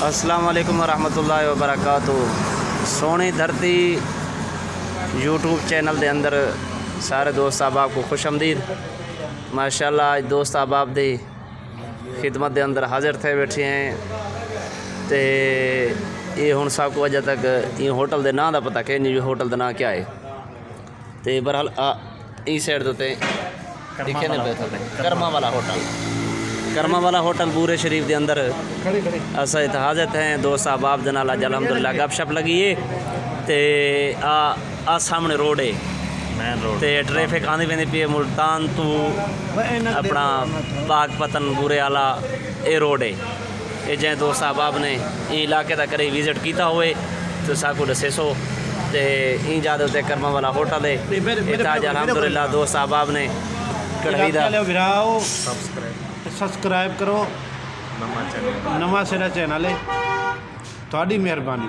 अस्सलाम वालेकुम रहमतुल्लाहि व बरकातुहू। सोनी धरती यूट्यूब चैनल के अंदर सारे दोस्त अहबाब को खुश आमदीद। माशाल्लाह आज दोस्त अहबाब की खिदमत के अंदर हाजिर थे बैठे हैं तो ये हुण सब को अजे तक ये होटल के नाम का पता कि नहीं, होटल का नाम क्या है। तो बहरहाल इस साइड के लिखे ने पे थले कर्मा वाला होटल, कर्मा वाला होटल बूरे शरीफ के अंदर अस हाजत हैं दोस्त अहबाब जनाल अज अलहमदुलिल्लाह गपशप लगी है। तो आ सामने रोड है, मेन रोड तो ट्रैफिक आँदी पैंदी पी मुल्तान तू अपना पाकपतन बूरे आला ये रोड है। ये जै दोस्त अहबाब ने इलाके का कभी विजिट किया होए तो साकू दसे सो। तो ई जादे उत्ते कर्मा वाला होटल है। इत्थे अज अलहमदुलिल्लाह दोस्त अहबाब ने कढ़ाई दा सब्सक्राइब करो, नवा सिरा चैनल है। थोड़ी मेहरबानी।